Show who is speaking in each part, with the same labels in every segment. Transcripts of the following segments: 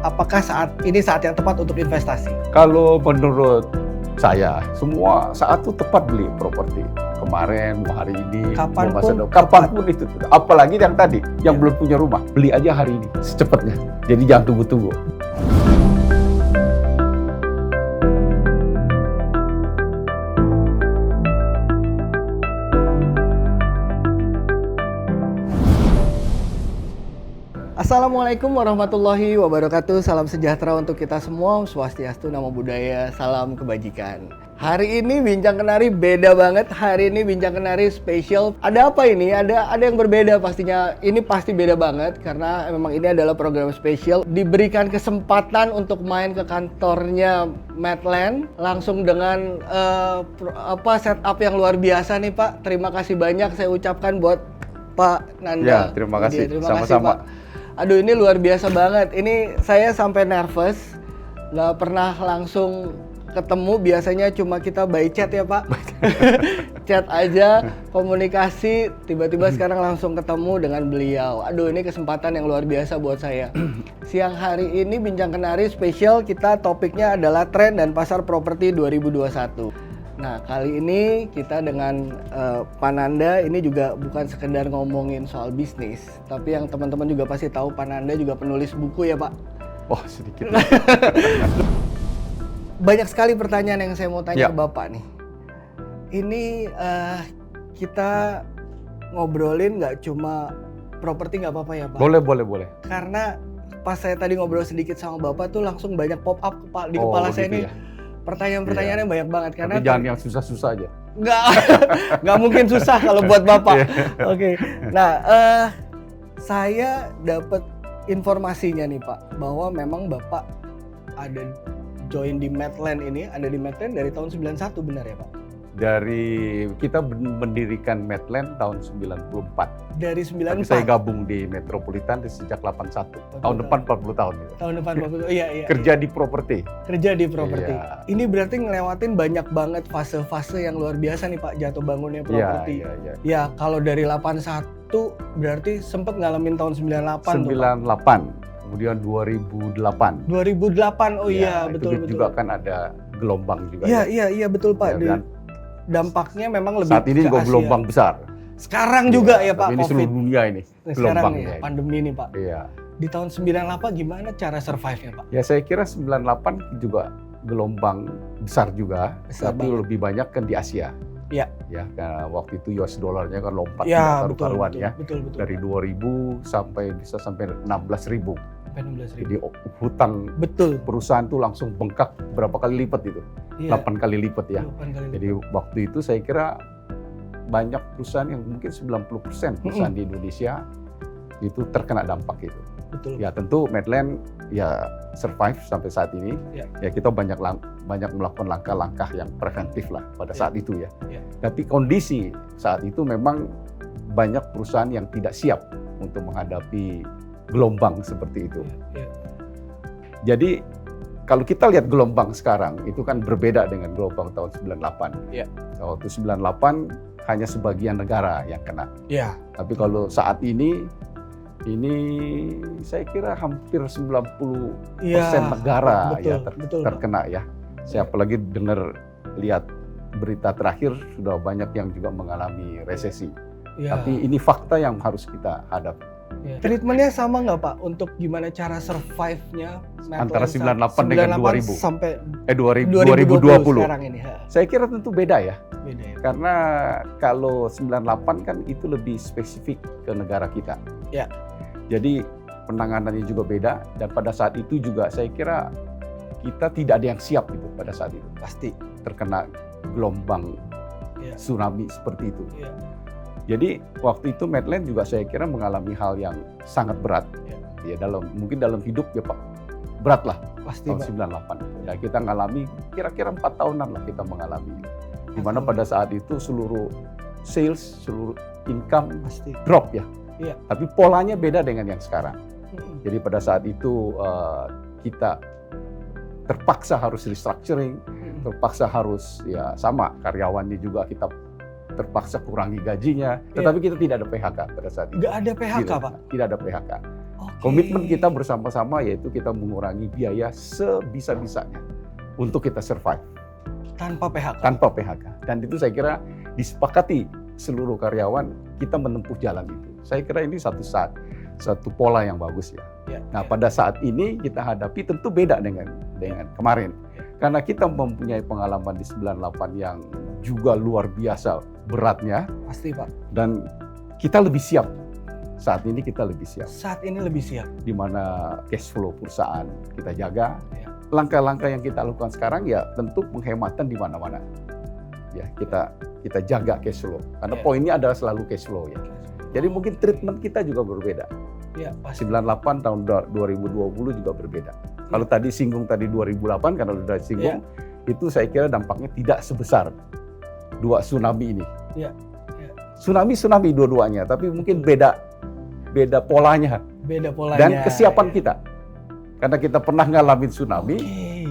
Speaker 1: apakah ini saat yang tepat untuk investasi?
Speaker 2: Kalau menurut saya, semua saat itu tepat beli properti. Kemarin, mau hari ini, kapanpun itu. Apalagi yang tadi, yang belum punya rumah, beli aja hari ini, secepatnya. Jadi jangan tunggu-tunggu.
Speaker 1: Assalamualaikum warahmatullahi wabarakatuh. Salam sejahtera untuk kita semua. Swastiastu, Namo Buddhaya, salam kebajikan. Hari ini Bincang Kenari beda banget. Hari ini Bincang Kenari spesial. Ada apa ini? Ada yang berbeda pastinya. Ini pasti beda banget karena memang ini adalah program spesial. Diberikan kesempatan untuk main ke kantornya Medland langsung dengan setup yang luar biasa nih Pak. Terima kasih banyak saya ucapkan buat Pak Nanda.
Speaker 2: Ya, terima kasih.
Speaker 1: Sama-sama. Aduh, ini luar biasa banget. Ini saya sampai nervous. Nggak pernah langsung ketemu. Biasanya cuma kita by chat ya Pak. Chat aja, komunikasi. Tiba-tiba sekarang langsung ketemu dengan beliau. Aduh, ini kesempatan yang luar biasa buat saya. Siang hari ini Bincang Kenari spesial. Kita topiknya adalah tren dan pasar properti 2021. Nah, kali ini kita dengan Pak Nanda ini juga bukan sekedar ngomongin soal bisnis, tapi yang teman-teman juga pasti tahu Pak Nanda juga penulis buku ya Pak?
Speaker 2: Oh, sedikit.
Speaker 1: Banyak sekali pertanyaan yang saya mau tanya ke Bapak nih. Ini kita ngobrolin nggak cuma properti nggak apa-apa ya Pak?
Speaker 2: Boleh.
Speaker 1: Karena pas saya tadi ngobrol sedikit sama Bapak tuh langsung banyak pop up di kepala saya nih.
Speaker 2: Ya?
Speaker 1: Pertanyaan-pertanyaannya banyak banget karena
Speaker 2: tapi jangan yang susah-susah aja.
Speaker 1: Nggak mungkin susah kalau buat Bapak. Oke. Nah, saya dapat informasinya nih Pak bahwa memang Bapak ada join di Medland ini, ada di Medland dari tahun 91 benar ya Pak?
Speaker 2: Dari kita mendirikan Medland tahun 94.
Speaker 1: Dari 94.
Speaker 2: Tapi saya gabung di Metropolitan sejak 81. Tahun depan 40 tahun.
Speaker 1: Tahun depan 40. Iya.
Speaker 2: Kerja di properti.
Speaker 1: Kerja di properti. Iya. Ini berarti ngelewatin banyak banget fase-fase yang luar biasa nih Pak jatuh bangunnya properti.
Speaker 2: Iya.
Speaker 1: Ya, kalau dari 81 berarti sempat ngalamin tahun 98
Speaker 2: 98.
Speaker 1: Tuh,
Speaker 2: Kemudian 2008.
Speaker 1: 2008. Oh iya, betul.
Speaker 2: Juga kan ada gelombang juga.
Speaker 1: Iya, betul Pak.
Speaker 2: Ya,
Speaker 1: dampaknya memang lebih
Speaker 2: saat ini juga gelombang besar.
Speaker 1: Sekarang juga ya Pak,
Speaker 2: ini seluruh dunia ini gelombangnya.
Speaker 1: Pandemi ini Pak.
Speaker 2: Iya.
Speaker 1: Di tahun 98 gimana cara survive-nya Pak?
Speaker 2: Ya saya kira 98 juga gelombang besar juga, tapi lebih banyak kan di Asia.
Speaker 1: Iya.
Speaker 2: Ya, karena waktu itu US dollarnya kan lompat
Speaker 1: karuan
Speaker 2: ya.
Speaker 1: Betul.
Speaker 2: Dari 2.000 sampai 16.000. Jadi hutang perusahaan tuh langsung bengkak berapa kali lipat itu? 8 kali lipat ya. Jadi waktu itu saya kira banyak perusahaan yang mungkin 90% perusahaan di Indonesia itu terkena dampak itu.
Speaker 1: Betul.
Speaker 2: Ya tentu Medland ya survive sampai saat ini. Ya kita banyak melakukan langkah-langkah yang preventif lah pada saat itu ya. Tapi kondisi saat itu memang banyak perusahaan yang tidak siap untuk menghadapi gelombang seperti itu. Jadi kalau kita lihat gelombang sekarang itu kan berbeda dengan gelombang tahun 98. Waktu 98 hanya sebagian negara yang kena. Tapi kalau saat ini saya kira hampir 90% negara terkena ya. Saya apalagi lihat berita terakhir sudah banyak yang juga mengalami resesi. Tapi ini fakta yang harus kita hadapi.
Speaker 1: Treatmentnya sama nggak Pak untuk gimana cara survive-nya
Speaker 2: antara 98 dengan 2000
Speaker 1: sampai
Speaker 2: 2020
Speaker 1: sekarang ini?
Speaker 2: Saya kira tentu beda ya. Karena kalau 98 kan itu lebih spesifik ke negara kita. Jadi penanganannya juga beda dan pada saat itu juga saya kira kita tidak ada yang siap itu pada saat itu. Pasti terkena gelombang tsunami seperti itu. Jadi waktu itu Medland juga saya kira mengalami hal yang sangat berat. Ya mungkin dalam hidup ya Pak, berat lah. Pasti tahun 98. Ya kita mengalami kira-kira 4 tahunan lah kita mengalami. Di mana pada saat itu seluruh sales, seluruh income pasti drop ya. Tapi polanya beda dengan yang sekarang. Jadi pada saat itu kita terpaksa harus restructuring, terpaksa harus sama karyawannya juga kita terpaksa kurangi gajinya, tetapi kita tidak ada PHK pada saat itu.
Speaker 1: Nggak ada PHK, Pak?
Speaker 2: Tidak ada PHK. Komitmen kita bersama-sama yaitu kita mengurangi biaya sebisa-bisanya untuk kita survive.
Speaker 1: Tanpa PHK?
Speaker 2: Tanpa PHK. Dan itu saya kira disepakati seluruh karyawan kita menempuh jalan itu. Saya kira ini satu pola yang bagus ya. Nah pada saat ini kita hadapi tentu beda dengan kemarin. Karena kita mempunyai pengalaman di 98 yang juga luar biasa beratnya.
Speaker 1: Pasti Pak.
Speaker 2: Dan kita lebih siap. Saat ini kita lebih siap.
Speaker 1: Saat ini lebih siap.
Speaker 2: Di mana cash flow perusahaan kita jaga. Langkah-langkah yang kita lakukan sekarang ya tentu penghematan di mana-mana. Ya, kita jaga cash flow. Karena poinnya adalah selalu cash flow ya. Jadi mungkin treatment kita juga berbeda.
Speaker 1: Ya, pasti.
Speaker 2: 98 tahun 2020 juga berbeda. Kalau tadi singgung 2008 karena sudah singgung, itu saya kira dampaknya tidak sebesar dua tsunami ini. Tsunami dua-duanya, tapi mungkin beda polanya. Dan kesiapan kita. Karena kita pernah ngalamin tsunami,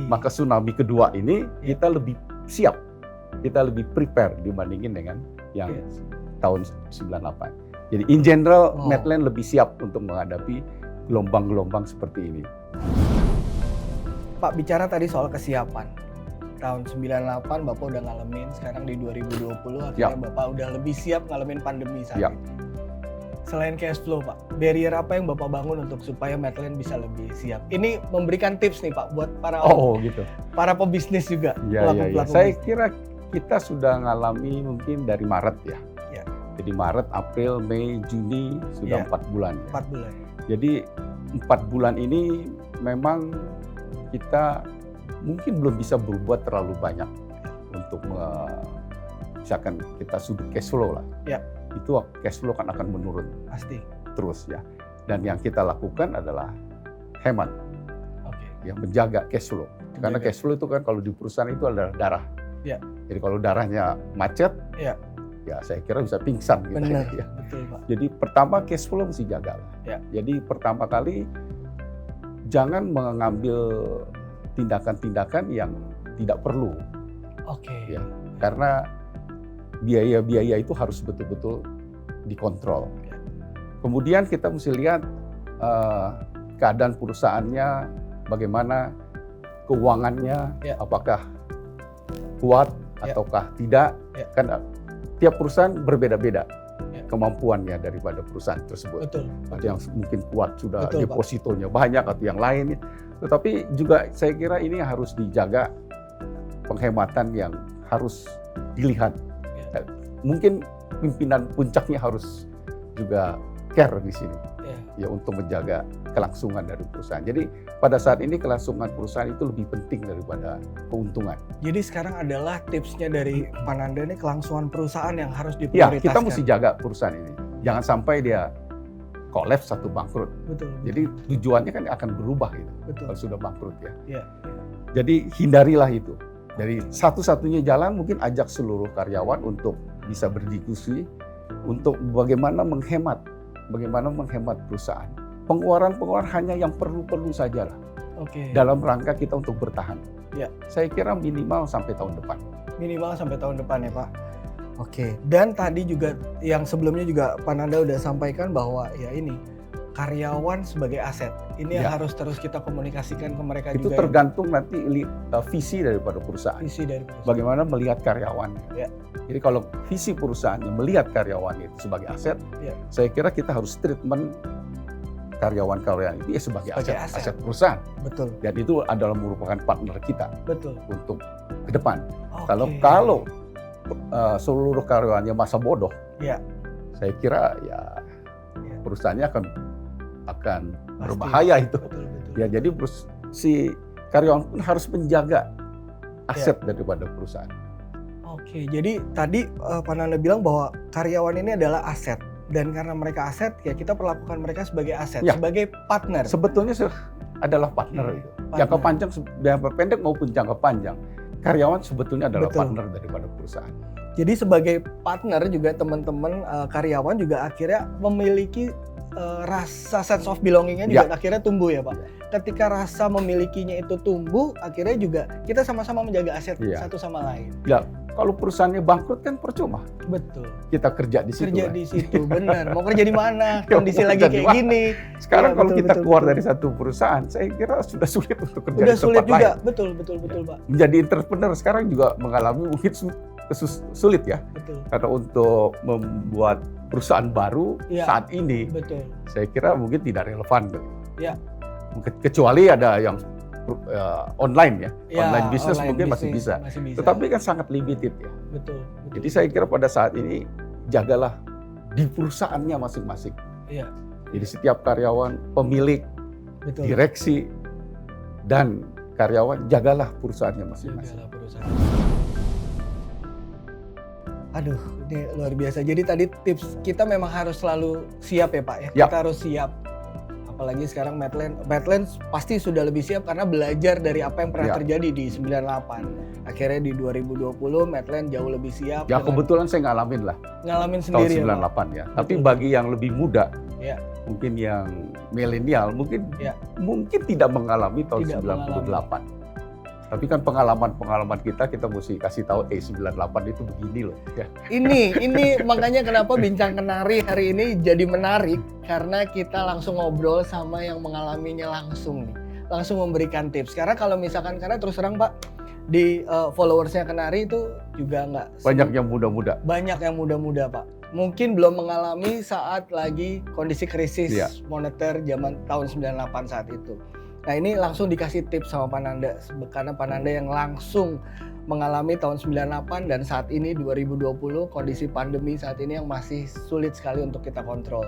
Speaker 2: maka tsunami kedua ini kita lebih siap. Kita lebih prepare dibandingin dengan yang tahun 98. Jadi in general, Medland lebih siap untuk menghadapi gelombang-gelombang seperti ini.
Speaker 1: Pak, bicara tadi soal kesiapan. Tahun 98 Bapak udah ngalamin, sekarang di 2020 akhirnya Bapak udah lebih siap ngalamin pandemi saat itu. Selain cash flow Pak, barrier apa yang Bapak bangun untuk supaya Medland bisa lebih siap? Ini memberikan tips nih Pak buat para pebisnis juga. Pelaku-pelaku.
Speaker 2: Saya kira kita sudah ngalami mungkin dari Maret ya. Jadi Maret, April, Mei, Juni sudah 4 bulan.
Speaker 1: 4 bulan.
Speaker 2: Jadi 4 bulan ini memang kita mungkin belum bisa berbuat terlalu banyak untuk misalkan kita sudut cash flow lah. Itu cash flow kan akan menurun.
Speaker 1: Pasti.
Speaker 2: Terus ya. Dan yang kita lakukan adalah hemat. Yang menjaga cash flow. Karena cash flow itu kan kalau di perusahaan itu adalah darah. Jadi kalau darahnya macet, ya saya kira bisa pingsan gitu.
Speaker 1: Benar, betul Pak.
Speaker 2: Jadi pertama cash flow mesti jaga. Jadi pertama kali jangan mengambil tindakan-tindakan yang tidak perlu. Ya, karena biaya-biaya itu harus betul-betul dikontrol. Kemudian kita mesti lihat keadaan perusahaannya, bagaimana keuangannya, apakah kuat ataukah tidak. Kan tiap perusahaan berbeda-beda kemampuannya daripada perusahaan tersebut. Ada yang mungkin kuat sudah depositonya banyak atau yang lain. Tetapi juga saya kira ini harus dijaga penghematan yang harus dilihat. Mungkin pimpinan puncaknya harus juga care di sini. Ya untuk menjaga kelangsungan dari perusahaan. Jadi pada saat ini kelangsungan perusahaan itu lebih penting daripada keuntungan.
Speaker 1: Jadi sekarang adalah tipsnya dari Pak Nanda ini kelangsungan perusahaan yang harus diprioritaskan.
Speaker 2: Ya, kita mesti jaga perusahaan ini. Jangan sampai dia kolaps atau bangkrut. Jadi tujuannya kan akan berubah gitu. Kalau sudah bangkrut ya. Jadi hindarilah itu. Dari satu-satunya jalan mungkin ajak seluruh karyawan untuk bisa berdiskusi untuk bagaimana menghemat perusahaan. Pengeluaran hanya yang perlu-perlu saja lah. Dalam rangka kita untuk bertahan. Saya kira minimal sampai tahun depan.
Speaker 1: Minimal sampai tahun depan ya Pak. Dan tadi juga yang sebelumnya juga Pak Nanda udah sampaikan bahwa ya ini karyawan sebagai aset. Ini yang harus terus kita komunikasikan ke mereka
Speaker 2: itu
Speaker 1: juga.
Speaker 2: Itu tergantung nanti visi daripada perusahaan. Bagaimana melihat karyawannya. Jadi kalau visi perusahaannya melihat karyawannya itu sebagai aset, saya kira kita harus treatment karyawan-karyawan itu sebagai aset perusahaan. Dan itu adalah merupakan partner kita untuk ke depan. Kalau seluruh karyawannya masa bodoh, saya kira ya perusahaannya akan berbahaya itu. Ya jadi si karyawan pun harus menjaga aset daripada perusahaan.
Speaker 1: Jadi tadi Pak Nanda bilang bahwa karyawan ini adalah aset. Dan karena mereka aset, ya kita perlakukan mereka sebagai aset, sebagai partner.
Speaker 2: Sebetulnya adalah partner itu. Jangka panjang, jangka pendek maupun jangka panjang. Karyawan sebetulnya adalah partner daripada perusahaan.
Speaker 1: Jadi sebagai partner juga teman-teman karyawan juga akhirnya memiliki rasa sense of belonging-nya juga akhirnya tumbuh ya Pak. Ketika rasa memilikinya itu tumbuh, akhirnya juga kita sama-sama menjaga aset satu sama lain.
Speaker 2: Ya, kalau perusahaannya bangkrut kan percuma.
Speaker 1: Betul.
Speaker 2: Kita kerja di situ.
Speaker 1: Kerja
Speaker 2: kan?
Speaker 1: di situ, benar. Mau kerja di mana? Kondisi lagi kayak gini.
Speaker 2: Sekarang
Speaker 1: Ya,
Speaker 2: kalau
Speaker 1: betul,
Speaker 2: kita
Speaker 1: betul,
Speaker 2: keluar
Speaker 1: betul.
Speaker 2: dari satu perusahaan, saya kira sudah sulit untuk kerja
Speaker 1: Udah
Speaker 2: di
Speaker 1: sulit
Speaker 2: tempat
Speaker 1: juga,
Speaker 2: lain.
Speaker 1: betul Pak.
Speaker 2: Menjadi entrepreneur sekarang juga mengalami mungkin sulit ya.
Speaker 1: Betul.
Speaker 2: Karena untuk membuat perusahaan baru
Speaker 1: Ya.
Speaker 2: saat ini,
Speaker 1: Betul.
Speaker 2: saya kira mungkin tidak relevan.
Speaker 1: Ya.
Speaker 2: Kecuali ada yang online ya.
Speaker 1: Ya,
Speaker 2: Online bisnis
Speaker 1: online
Speaker 2: mungkin masih
Speaker 1: bisnis
Speaker 2: bisa.
Speaker 1: masih bisa.
Speaker 2: Tetapi kan sangat limited ya.
Speaker 1: Betul.
Speaker 2: Jadi saya kira pada saat ini jagalah di perusahaannya masing-masing.
Speaker 1: Iya.
Speaker 2: Jadi setiap karyawan, pemilik,
Speaker 1: Betul.
Speaker 2: direksi, dan karyawan jagalah perusahaannya masing-masing.
Speaker 1: Jagalah perusahaan. Aduh, ini luar biasa. Jadi tadi tips kita memang harus selalu siap ya Pak ya.
Speaker 2: Ya.
Speaker 1: Kita harus siap. Apalagi sekarang Medland pasti sudah lebih siap karena belajar dari apa yang pernah
Speaker 2: Ya.
Speaker 1: terjadi di 98. Akhirnya di 2020 Medland jauh lebih siap.
Speaker 2: Ya
Speaker 1: dengan
Speaker 2: kebetulan saya ngalamin lah
Speaker 1: ngalamin
Speaker 2: tahun
Speaker 1: sendiri
Speaker 2: 98 ya. Tapi
Speaker 1: Betul.
Speaker 2: bagi yang lebih muda,
Speaker 1: Ya.
Speaker 2: mungkin yang milenial, mungkin
Speaker 1: Ya.
Speaker 2: tidak mengalami tahun
Speaker 1: Tidak
Speaker 2: 98. Tapi kan pengalaman kita mesti kasih tahu 98 itu begini loh. Ya.
Speaker 1: Ini makanya kenapa Bincang Kenari hari ini jadi menarik karena kita langsung ngobrol sama yang mengalaminya langsung nih. Langsung memberikan tips. Karena kalau misalkan karena terus terang Pak di followersnya Kenari itu juga nggak
Speaker 2: Banyak yang muda-muda.
Speaker 1: banyak yang muda-muda Pak. Mungkin belum mengalami saat lagi kondisi krisis
Speaker 2: Iya.
Speaker 1: moneter zaman tahun 98 saat itu. Nah ini langsung dikasih tips sama Pananda karena Pananda yang langsung mengalami tahun 98 dan saat ini 2020 kondisi pandemi saat ini yang masih sulit sekali untuk kita kontrol.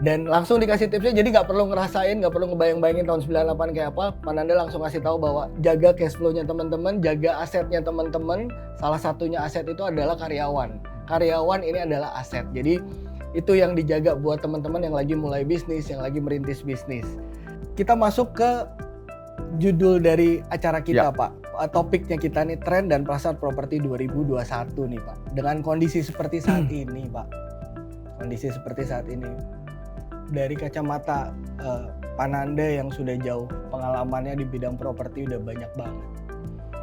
Speaker 1: Dan langsung dikasih tipsnya jadi nggak perlu ngerasain, nggak perlu ngebayang-bayangin tahun 98 kayak apa. Pananda langsung kasih tahu bahwa jaga cash flow-nya teman-teman, jaga asetnya teman-teman. Salah satunya aset itu adalah karyawan. Karyawan ini adalah aset. Jadi itu yang dijaga buat teman-teman yang lagi mulai bisnis, yang lagi merintis bisnis. Kita masuk ke judul dari acara kita
Speaker 2: Ya.
Speaker 1: Pak. Topiknya kita nih tren dan pasar properti 2021 nih Pak. Dengan kondisi seperti saat ini Pak. Kondisi seperti saat ini. Dari kacamata Pananda yang sudah jauh pengalamannya di bidang properti udah banyak banget.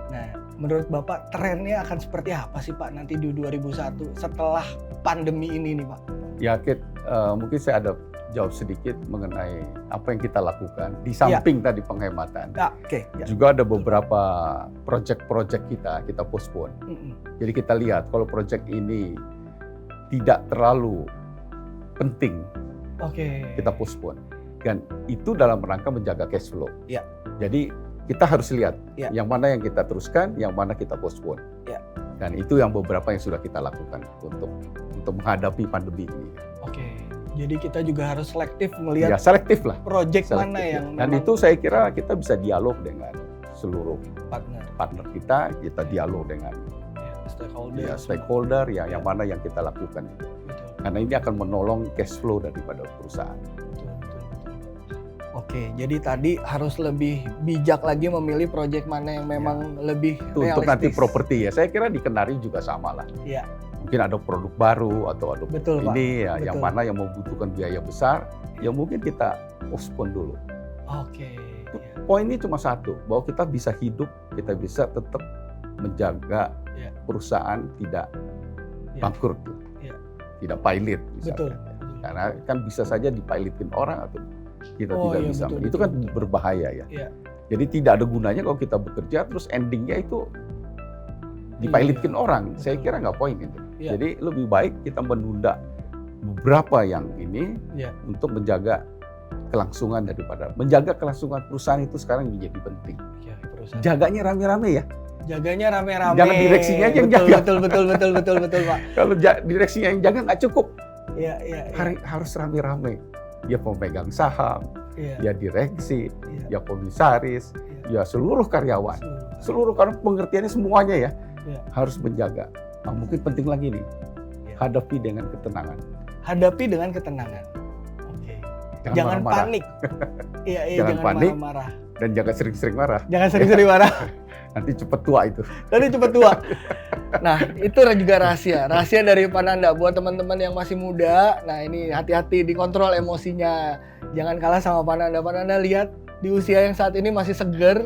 Speaker 1: Nah, menurut Bapak trennya akan seperti apa sih Pak nanti di 2001 setelah pandemi ini nih Pak?
Speaker 2: Ya, Kit, mungkin saya ada jawab sedikit mengenai apa yang kita lakukan. Di samping tadi penghematan,
Speaker 1: Nah, oke. Ya.
Speaker 2: juga ada beberapa proyek-proyek kita postpone. Jadi kita lihat kalau proyek ini tidak terlalu penting,
Speaker 1: Oke.
Speaker 2: kita postpone. Dan itu dalam rangka menjaga cash flow.
Speaker 1: Ya.
Speaker 2: Jadi kita harus lihat
Speaker 1: Ya.
Speaker 2: yang mana yang kita teruskan, yang mana kita postpone.
Speaker 1: Ya.
Speaker 2: Dan itu yang beberapa yang sudah kita lakukan untuk menghadapi pandemi ini.
Speaker 1: Oke. Jadi kita juga harus selektif
Speaker 2: Ya,
Speaker 1: melihat
Speaker 2: selektif lah.
Speaker 1: proyek
Speaker 2: Selektif,
Speaker 1: mana
Speaker 2: ya.
Speaker 1: yang
Speaker 2: Dan
Speaker 1: memang
Speaker 2: itu saya kira kita bisa dialog dengan seluruh
Speaker 1: partner,
Speaker 2: kita dialog dengan
Speaker 1: stakeholder.
Speaker 2: stakeholder yang mana yang kita lakukan.
Speaker 1: Betul.
Speaker 2: Karena ini akan menolong cash flow daripada perusahaan.
Speaker 1: Betul. Oke, jadi tadi harus lebih bijak lagi memilih proyek mana yang memang lebih
Speaker 2: Itu untuk nanti
Speaker 1: realistis.
Speaker 2: properti ya. Saya kira di Kenari juga sama lah.
Speaker 1: Iya.
Speaker 2: Mungkin ada produk baru atau ada
Speaker 1: Betul, Pak.
Speaker 2: ini ya, yang
Speaker 1: Betul.
Speaker 2: mana yang membutuhkan biaya besar, ya mungkin kita postpone dulu.
Speaker 1: Oke. Iya.
Speaker 2: Poinnya cuma satu, bahwa kita bisa hidup, kita bisa tetap menjaga
Speaker 1: Ya.
Speaker 2: perusahaan tidak
Speaker 1: Ya.
Speaker 2: bangkrut,
Speaker 1: Ya.
Speaker 2: tidak pilot
Speaker 1: Betul.
Speaker 2: misalnya. Karena kan bisa saja dipilotin orang atau kita
Speaker 1: Oh,
Speaker 2: tidak
Speaker 1: iya,
Speaker 2: bisa.
Speaker 1: betul,
Speaker 2: Itu
Speaker 1: betul,
Speaker 2: kan
Speaker 1: betul.
Speaker 2: berbahaya ya.
Speaker 1: Iya.
Speaker 2: Jadi tidak ada gunanya kalau kita bekerja terus endingnya itu dipilotin
Speaker 1: Iya,
Speaker 2: orang.
Speaker 1: betul.
Speaker 2: Saya kira nggak poin itu.
Speaker 1: Iya.
Speaker 2: Jadi lebih baik kita menunda beberapa yang ini
Speaker 1: Iya.
Speaker 2: untuk menjaga kelangsungan daripada menjaga kelangsungan perusahaan itu sekarang menjadi penting.
Speaker 1: Iya, perusahaan.
Speaker 2: Jaganya rame-rame ya.
Speaker 1: Jaganya rame-rame.
Speaker 2: Jangan direksinya aja yang
Speaker 1: betul,
Speaker 2: jaga.
Speaker 1: Betul, Pak.
Speaker 2: Kalau direksinya yang jaga nggak cukup.
Speaker 1: Iya.
Speaker 2: Harus rame-rame. Ya pemegang saham,
Speaker 1: Iya.
Speaker 2: ya direksi,
Speaker 1: Iya.
Speaker 2: ya komisaris,
Speaker 1: Iya.
Speaker 2: ya seluruh karyawan. Seluruh karena pengertiannya semuanya ya
Speaker 1: Iya.
Speaker 2: harus menjaga. Nah, mungkin penting lagi nih,
Speaker 1: Iya.
Speaker 2: hadapi dengan ketenangan.
Speaker 1: Hadapi dengan ketenangan. Oke. Jangan
Speaker 2: marah-marah.
Speaker 1: panik. Iya,
Speaker 2: Jangan panik.
Speaker 1: marah-marah.
Speaker 2: Dan jangan sering-sering marah.
Speaker 1: Jangan sering-sering marah.
Speaker 2: Nanti cepet tua itu.
Speaker 1: Nanti cepet tua. Nah, itu juga rahasia. Rahasia dari Pananda buat teman-teman yang masih muda. Nah, ini hati-hati dikontrol emosinya. Jangan kalah sama Pananda. Pananda lihat di usia yang saat ini masih seger,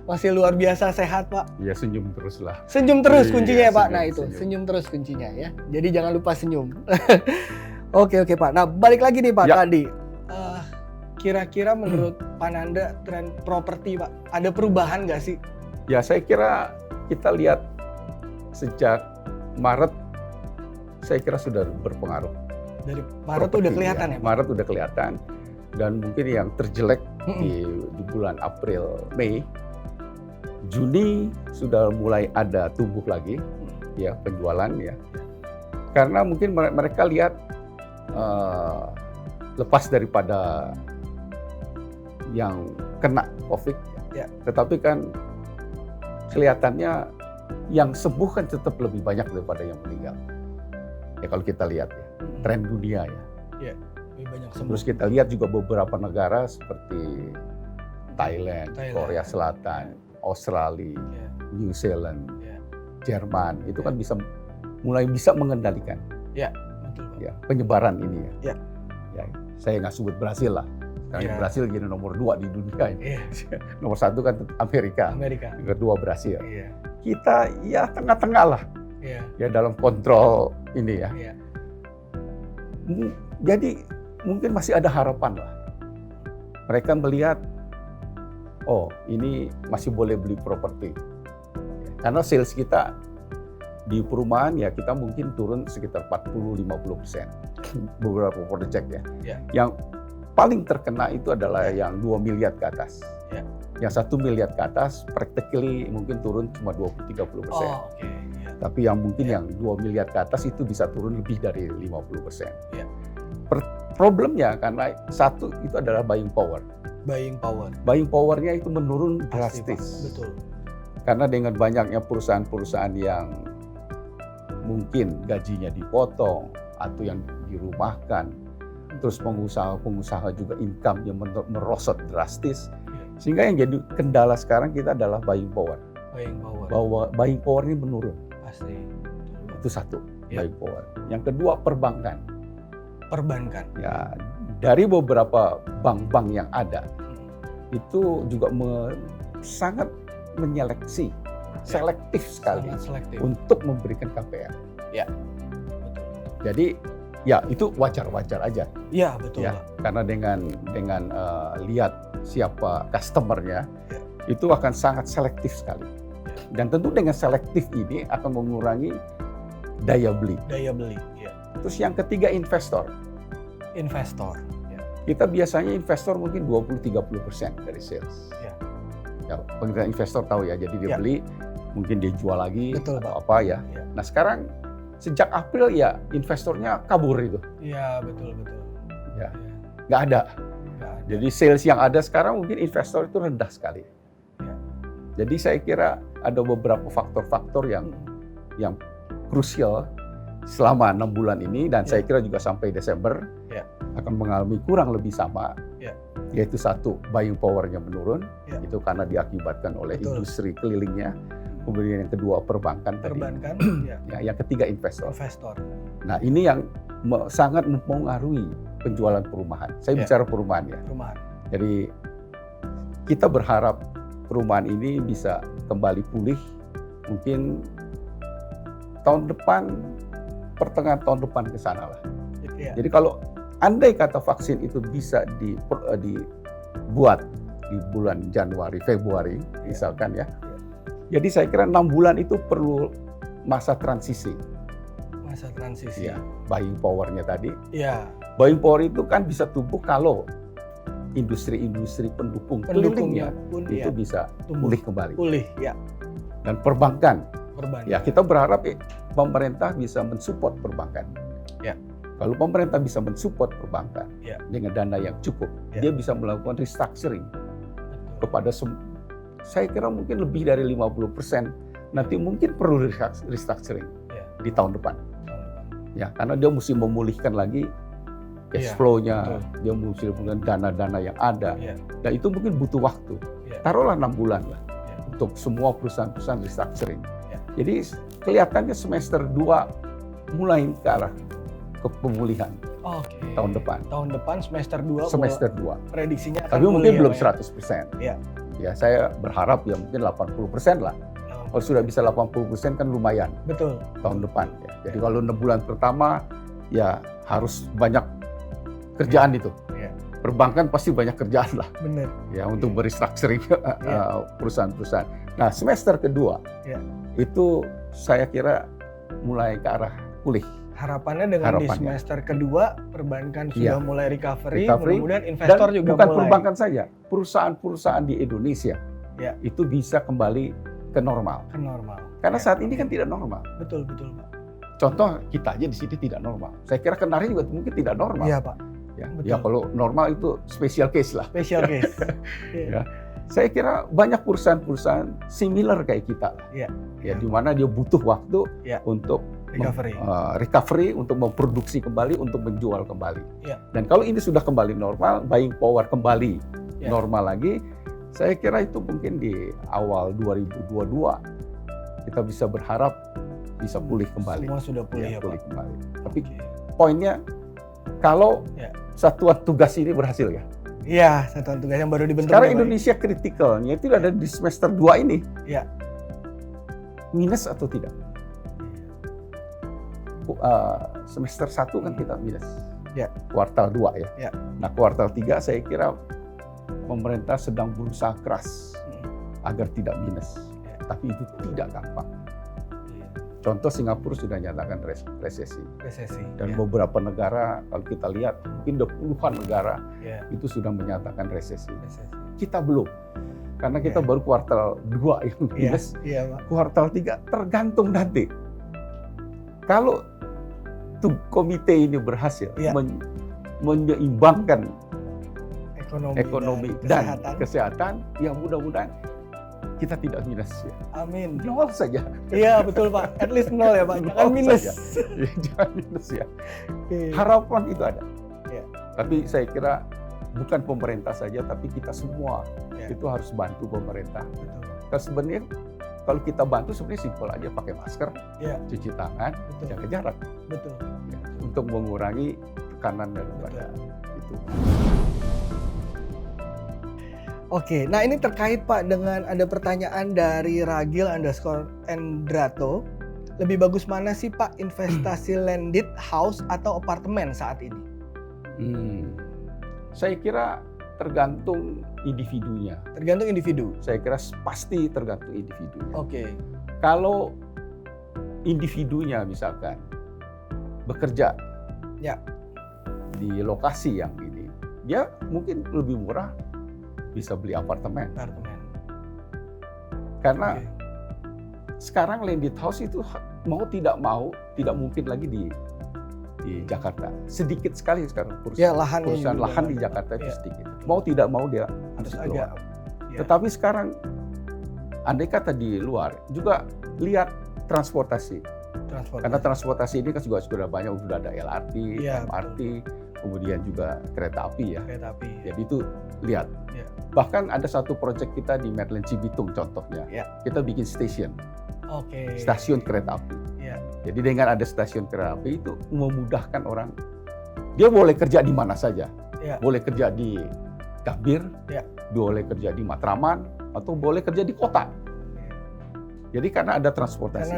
Speaker 1: masih luar biasa sehat, Pak.
Speaker 2: Ya senyum terus lah.
Speaker 1: Senyum terus
Speaker 2: Iya,
Speaker 1: kuncinya ya, Pak.
Speaker 2: senyum,
Speaker 1: Nah itu,
Speaker 2: senyum.
Speaker 1: senyum terus kuncinya ya. Jadi jangan lupa senyum. Oke Pak. Nah balik lagi nih Pak
Speaker 2: Ya.
Speaker 1: tadi. Kira-kira menurut Pak Nanda tren properti Pak, ada perubahan nggak sih?
Speaker 2: Ya saya kira kita lihat sejak Maret, saya kira sudah berpengaruh.
Speaker 1: Dari Maret tuh udah
Speaker 2: Properti,
Speaker 1: kelihatan ya Pak?
Speaker 2: Maret udah kelihatan, dan mungkin yang terjelek di bulan April, Mei, Juni sudah mulai ada tumbuh lagi ya penjualan ya. Karena mungkin mereka lihat lepas daripada yang kena COVID,
Speaker 1: Ya.
Speaker 2: tetapi kan kelihatannya yang sembuh kan tetap lebih banyak daripada yang meninggal. Ya kalau kita lihat ya, tren dunia ya.
Speaker 1: Lebih banyak sembuh.
Speaker 2: Terus kita lihat juga beberapa negara seperti Thailand,
Speaker 1: Thailand.
Speaker 2: Korea Selatan, Australia,
Speaker 1: Ya.
Speaker 2: New Zealand,
Speaker 1: Ya.
Speaker 2: Jerman, itu kan mulai bisa mengendalikan
Speaker 1: Betul Pak.
Speaker 2: ya penyebaran ini ya.
Speaker 1: Ya.
Speaker 2: Ya, saya nggak sebut Brasil lah. Sekarang
Speaker 1: Ya.
Speaker 2: Brasil jadi nomor 2 di dunia.
Speaker 1: Iya.
Speaker 2: Nomor 1 kan Amerika,
Speaker 1: Amerika.
Speaker 2: yang kedua Brasil.
Speaker 1: Iya.
Speaker 2: Kita ya tengah-tengah lah
Speaker 1: Iya.
Speaker 2: ya dalam kontrol ini ya.
Speaker 1: Iya.
Speaker 2: Jadi mungkin masih ada harapan lah. Mereka melihat, oh ini masih boleh beli properti. Karena sales kita di perumahan ya kita mungkin turun sekitar 40-50%. Beberapa properti cek ya.
Speaker 1: Ya.
Speaker 2: Yang paling terkena itu adalah yang 2 miliar ke atas.
Speaker 1: Ya.
Speaker 2: Yang 1 miliar ke atas practically mungkin turun cuma 20-30%.
Speaker 1: Oh, oke. Ya.
Speaker 2: Tapi yang mungkin
Speaker 1: Ya.
Speaker 2: yang 2 miliar ke atas itu bisa turun lebih dari 50%.
Speaker 1: Ya.
Speaker 2: Problemnya karena satu itu adalah buying power.
Speaker 1: Buying power.
Speaker 2: Buying powernya itu menurun
Speaker 1: Pasti, Pak.
Speaker 2: drastis.
Speaker 1: Betul.
Speaker 2: Karena dengan banyaknya perusahaan-perusahaan yang mungkin gajinya dipotong atau yang dirumahkan, terus pengusaha-pengusaha juga income-nya merosot drastis. Sehingga yang jadi kendala sekarang kita adalah buying power.
Speaker 1: Buying power.
Speaker 2: Bahwa buying power ini menurun.
Speaker 1: Pasti.
Speaker 2: Itu satu,
Speaker 1: Ya.
Speaker 2: buying power. Yang kedua perbankan.
Speaker 1: Perbankan.
Speaker 2: Ya, dari beberapa bank-bank yang ada itu juga sangat menyeleksi, selektif sekali
Speaker 1: Sangat selektif.
Speaker 2: untuk memberikan KPR.
Speaker 1: Ya. Betul.
Speaker 2: Jadi ya itu wajar-wajar aja
Speaker 1: Iya, betul
Speaker 2: ya,
Speaker 1: Pak.
Speaker 2: karena dengan lihat siapa customernya
Speaker 1: Ya.
Speaker 2: itu akan sangat selektif sekali. Dan tentu dengan selektif ini akan mengurangi daya beli.
Speaker 1: Daya beli. Ya.
Speaker 2: Terus yang ketiga investor.
Speaker 1: Investor. Ya.
Speaker 2: Kita biasanya investor mungkin 20-30% dari sales.
Speaker 1: Ya.
Speaker 2: Ya, pengertian investor tahu ya, jadi dia
Speaker 1: Ya.
Speaker 2: beli, mungkin dia jual lagi,
Speaker 1: Betul,
Speaker 2: atau
Speaker 1: Pak.
Speaker 2: apa ya.
Speaker 1: Ya.
Speaker 2: Nah sekarang sejak April ya investornya kabur itu,
Speaker 1: Iya, betul.
Speaker 2: Ya. nggak ada.
Speaker 1: Nggak ada.
Speaker 2: Jadi sales yang ada sekarang mungkin investor itu rendah sekali.
Speaker 1: Ya.
Speaker 2: Jadi saya kira ada beberapa faktor-faktor yang krusial selama 6 bulan ini, dan
Speaker 1: Ya.
Speaker 2: saya kira juga sampai Desember
Speaker 1: Ya.
Speaker 2: akan mengalami kurang lebih sama.
Speaker 1: Ya.
Speaker 2: Yaitu satu, buying power-nya menurun,
Speaker 1: Ya.
Speaker 2: itu karena diakibatkan oleh
Speaker 1: Betul.
Speaker 2: industri kelilingnya. Kemudian yang kedua perbankan tadi.
Speaker 1: Perbankan. Ya.
Speaker 2: Ya, yang ketiga investor.
Speaker 1: Investor.
Speaker 2: Nah ini yang sangat mempengaruhi penjualan perumahan. Saya
Speaker 1: Ya.
Speaker 2: bicara perumahan ya.
Speaker 1: Perumahan.
Speaker 2: Jadi kita berharap perumahan ini bisa kembali pulih. Mungkin tahun depan, pertengahan tahun depan ke sana lah.
Speaker 1: Ya.
Speaker 2: Jadi kalau andai kata vaksin itu bisa dibuat di bulan Januari, Februari misalkan ya. Jadi saya kira 6 bulan itu perlu masa transisi.
Speaker 1: Masa transisi.
Speaker 2: Ya, buying power-nya tadi.
Speaker 1: Ya.
Speaker 2: Buying power itu kan bisa tumbuh kalau industri-industri pendukung kelilingnya
Speaker 1: pun
Speaker 2: itu
Speaker 1: ya,
Speaker 2: bisa
Speaker 1: tumbuh.
Speaker 2: pulih kembali.
Speaker 1: Pulih. Ya.
Speaker 2: Dan perbankan,
Speaker 1: Perbankan.
Speaker 2: ya kita berharap pemerintah bisa mensupport perbankan.
Speaker 1: Ya.
Speaker 2: Kalau pemerintah bisa mensupport perbankan
Speaker 1: Ya.
Speaker 2: dengan dana yang cukup,
Speaker 1: Ya.
Speaker 2: dia bisa melakukan restructuring
Speaker 1: Betul.
Speaker 2: kepada saya kira mungkin lebih dari 50%. Nanti mungkin perlu restructuring
Speaker 1: Ya.
Speaker 2: di tahun depan.
Speaker 1: Tahun depan.
Speaker 2: Ya, karena dia mesti memulihkan lagi cash
Speaker 1: Iya,
Speaker 2: flow-nya,
Speaker 1: betul.
Speaker 2: dia mesti memulihkan dana-dana yang ada.
Speaker 1: Ya.
Speaker 2: Dan itu mungkin butuh waktu.
Speaker 1: Ya.
Speaker 2: Taruhlah 6 bulan lah
Speaker 1: Ya.
Speaker 2: untuk semua perusahaan-perusahaan restructuring.
Speaker 1: Ya.
Speaker 2: Jadi kelihatannya semester 2 mulai ke arah ke pemulihan
Speaker 1: Oke.
Speaker 2: tahun depan.
Speaker 1: Tahun depan semester 2.
Speaker 2: Semester 2.
Speaker 1: Prediksinya akan
Speaker 2: Tapi mungkin
Speaker 1: pulih,
Speaker 2: belum
Speaker 1: ya, Pak, ya?
Speaker 2: 100%.
Speaker 1: Ya.
Speaker 2: Ya saya berharap ya mungkin 80% lah. Kalau sudah bisa 80% kan lumayan.
Speaker 1: Betul.
Speaker 2: Tahun depan. Ya. Jadi kalau 6 bulan pertama ya harus banyak kerjaan itu.
Speaker 1: Ya.
Speaker 2: Perbankan pasti banyak kerjaan lah.
Speaker 1: Benar.
Speaker 2: Ya untuk merestructuring perusahaan-perusahaan. Nah semester kedua itu saya kira mulai ke arah pulih.
Speaker 1: Harapannya dengan di semester kedua perbankan sudah mulai recovery, kemudian investor
Speaker 2: dan
Speaker 1: juga
Speaker 2: bukan
Speaker 1: mulai.
Speaker 2: Perbankan saja, perusahaan-perusahaan di Indonesia itu bisa kembali ke normal.
Speaker 1: Ke normal.
Speaker 2: Karena saat ini kan tidak normal.
Speaker 1: Betul Pak.
Speaker 2: Contoh kita aja di sini tidak normal. Saya kira Kendari juga mungkin tidak normal.
Speaker 1: Iya Pak.
Speaker 2: Ya kalau normal itu special case lah.
Speaker 1: Special case.
Speaker 2: Ya. Saya kira banyak perusahaan-perusahaan similar kayak kita. Ya, di mana dia butuh waktu untuk recovery, untuk memproduksi kembali, untuk menjual kembali. Dan kalau ini sudah kembali normal, buying power kembali normal lagi, saya kira itu mungkin di awal 2022 kita bisa berharap bisa pulih kembali.
Speaker 1: Semua sudah pulih ya,
Speaker 2: pulih
Speaker 1: Pak.
Speaker 2: kembali. Tapi poinnya kalau satuan tugas ini berhasil ya.
Speaker 1: Iya, satuan tugas yang baru dibentuk.
Speaker 2: Sekarang Indonesia kritikalnya itu ada di semester 2 ini. Iya. Minus atau tidak? Semester 1 kan kita minus. Ya. Kuartal 2 ya. Nah, kuartal 3 saya kira pemerintah sedang berusaha keras agar tidak minus. Tapi itu tidak gampang. Contoh Singapura sudah nyatakan resesi. Dan beberapa negara kalau kita lihat mungkin puluhan negara itu sudah menyatakan resesi. Kita belum. Karena kita baru kuartal 2 yang minus. Kuartal 3 tergantung nanti. Kalau komite ini berhasil menyeimbangkan ekonomi dan kesehatan, ya mudah-mudahan kita tidak minus ya.
Speaker 1: Amin.
Speaker 2: 0 saja.
Speaker 1: Iya betul Pak. At least 0 ya Pak. Jangan minus.
Speaker 2: Ya, jangan minus ya. Harapan itu ada. Tapi saya kira bukan pemerintah saja, tapi kita semua itu harus bantu pemerintah. Karena sebenarnya kalau kita bantu sebenarnya simpel aja, pakai masker, cuci tangan, jaga jarak.
Speaker 1: Betul.
Speaker 2: Untuk mengurangi tekanan daripada itu.
Speaker 1: Oke, nah ini terkait Pak dengan ada pertanyaan dari Ragil_Endrato. Lebih bagus mana sih Pak investasi landed house atau apartemen saat ini?
Speaker 2: Saya kira tergantung individunya.
Speaker 1: Tergantung individu?
Speaker 2: Saya kira pasti tergantung individunya.
Speaker 1: Oke.
Speaker 2: Kalau individunya misalkan bekerja di lokasi yang ini, dia mungkin lebih murah bisa beli apartemen. Karena sekarang landed house itu mau tidak mungkin lagi di Jakarta. Sedikit sekali sekarang perusahaan lahan di Jakarta itu sedikit. Mau tidak mau dia harus keluar. Tetapi sekarang andai kata di luar juga lihat transportasi. Karena transportasi ini kan juga sudah banyak, sudah ada LRT, MRT, kemudian juga kereta api ya. Jadi itu lihat. Bahkan ada satu proyek kita di Maryland Cibitung contohnya. Kita bikin stasiun kereta api. Jadi dengan ada stasiun kereta api itu memudahkan orang. Dia boleh kerja di mana saja. Boleh kerja di Gambir, boleh kerja di Matraman, atau boleh kerja di kota. Jadi karena ada transportasi.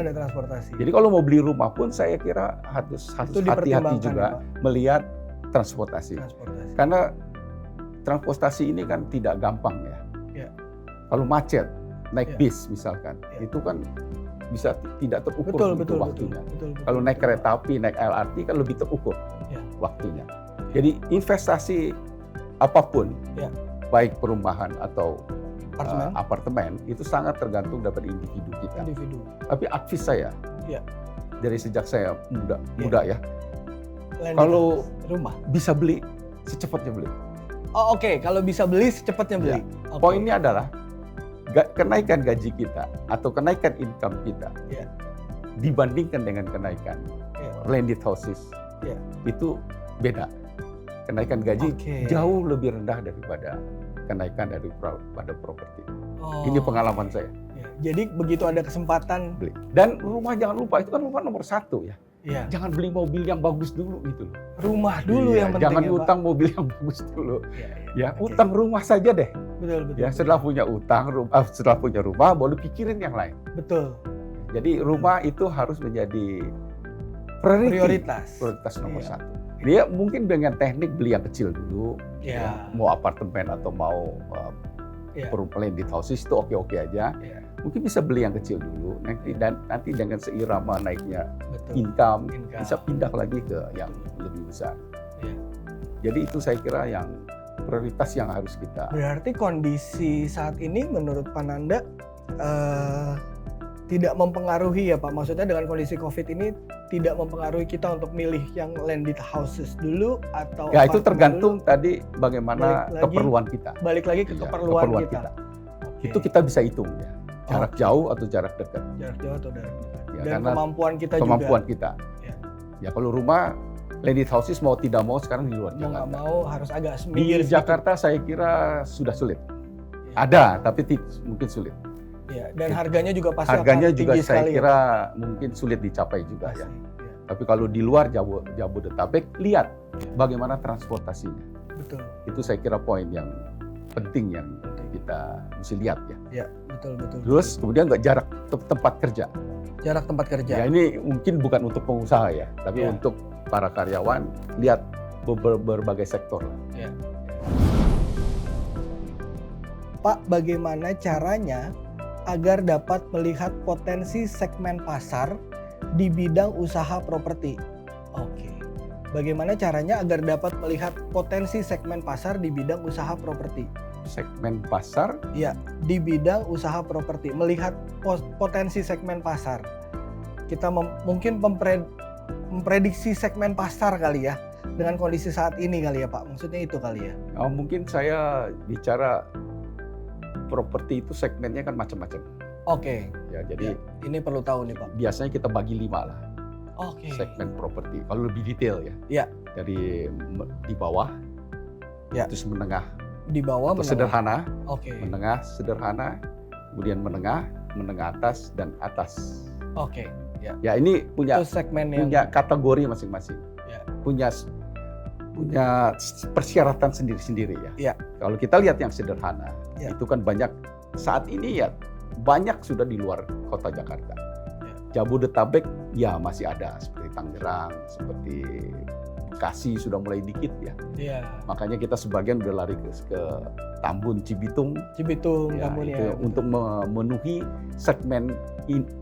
Speaker 2: Jadi kalau mau beli rumah pun saya kira harus hati-hati juga melihat transportasi. Karena transportasi ini kan tidak gampang ya. Kalau macet, naik bis misalkan, itu kan bisa tidak terukur waktunya. Kalau naik kereta api, naik LRT kan lebih terukur waktunya. Jadi investasi apapun, baik perumahan atau apartemen, itu sangat tergantung dari individu kita. Tapi advice saya, dari sejak saya muda ya, kalau rumah bisa beli, secepatnya beli.
Speaker 1: Oh oke, kalau bisa beli secepatnya beli.
Speaker 2: Poinnya adalah kenaikan gaji kita atau kenaikan income kita dibandingkan dengan kenaikan landed houses itu beda. Kenaikan gaji jauh lebih rendah daripada kenaikan daripada properti. Ini pengalaman saya.
Speaker 1: Jadi begitu ada kesempatan
Speaker 2: beli. Dan rumah jangan lupa, itu kan rumah nomor 1 ya. Jangan beli mobil yang bagus dulu gitu loh.
Speaker 1: Rumah dulu yang penting.
Speaker 2: Jangan utang mobil yang bagus dulu. Utang rumah saja deh.
Speaker 1: Betul.
Speaker 2: Ya, setelah punya setelah punya rumah, baru pikirin yang lain.
Speaker 1: Betul.
Speaker 2: Jadi rumah itu harus menjadi prioritas nomor satu. Dia mungkin dengan teknik beli yang kecil dulu, mau apartemen atau mau landed houses itu oke aja. Mungkin bisa beli yang kecil dulu, nanti dengan seirama naiknya income bisa pindah lagi ke yang lebih besar. Jadi itu saya kira yang prioritas yang harus kita.
Speaker 1: Berarti kondisi saat ini menurut Pak Nanda tidak mempengaruhi ya Pak? Maksudnya dengan kondisi COVID ini tidak mempengaruhi kita untuk milih yang landed houses dulu atau
Speaker 2: ya itu tergantung dulu, tadi bagaimana keperluan kita.
Speaker 1: Balik lagi ke keperluan kita.
Speaker 2: Itu kita bisa hitung ya. Jarak jauh atau jarak dekat.
Speaker 1: Jarak jauh atau jarak dekat.
Speaker 2: Ya,
Speaker 1: dan kemampuan kita juga.
Speaker 2: Kemampuan kita. Ya kalau rumah landed houses mau tidak mau sekarang di luar Jakarta.
Speaker 1: Mau nggak mau harus agak
Speaker 2: di Jakarta saya kira sudah sulit. Ada tapi mungkin sulit.
Speaker 1: Ya, dan harganya juga pasti
Speaker 2: harganya
Speaker 1: akan
Speaker 2: juga
Speaker 1: tinggi
Speaker 2: saya
Speaker 1: sekali
Speaker 2: kira mungkin sulit dicapai juga
Speaker 1: pasti,
Speaker 2: ya. Tapi kalau di luar Jabodetabek lihat bagaimana transportasinya.
Speaker 1: Betul.
Speaker 2: Itu saya kira poin yang penting yang kita mesti lihat ya.
Speaker 1: Ya, betul.
Speaker 2: Terus kemudian nggak jarak tempat kerja.
Speaker 1: Jarak tempat kerja.
Speaker 2: Ya ini mungkin bukan untuk pengusaha ya, tapi untuk para karyawan lihat berbagai sektor.
Speaker 1: Ya. Pak, bagaimana caranya agar dapat melihat potensi segmen pasar di bidang usaha properti? Oke. Bagaimana caranya agar dapat melihat potensi segmen pasar di bidang usaha properti?
Speaker 2: Segmen pasar?
Speaker 1: Ya, di bidang usaha properti. Melihat potensi segmen pasar. Kita mungkin memprediksi segmen pasar kali ya. Dengan kondisi saat ini kali ya Pak. Maksudnya itu kali ya.
Speaker 2: Mungkin saya bicara properti itu segmennya kan macam-macam.
Speaker 1: Oke.
Speaker 2: Ya, jadi
Speaker 1: ini perlu tahu nih Pak.
Speaker 2: Biasanya kita bagi 5 lah.
Speaker 1: Oke.
Speaker 2: Segmen properti. Kalau lebih detail ya.
Speaker 1: Iya.
Speaker 2: Dari di bawah.
Speaker 1: Ya.
Speaker 2: Terus menengah.
Speaker 1: Di bawah
Speaker 2: menengah. Sederhana.
Speaker 1: Oke.
Speaker 2: Menengah, sederhana. Kemudian menengah atas dan atas.
Speaker 1: Oke.
Speaker 2: Ya ini punya kategori masing-masing.
Speaker 1: Ya.
Speaker 2: Punya persyaratan sendiri-sendiri ya.
Speaker 1: Ya.
Speaker 2: Kalau kita lihat yang sederhana, itu kan banyak saat ini ya banyak sudah di luar kota Jakarta.
Speaker 1: Ya.
Speaker 2: Jabodetabek ya masih ada seperti Tangerang, seperti Bekasi sudah mulai dikit ya.
Speaker 1: Ya.
Speaker 2: Makanya kita sebagian udah lari ke Tambun, Cibitung ya,
Speaker 1: Tambun
Speaker 2: itu untuk memenuhi segmen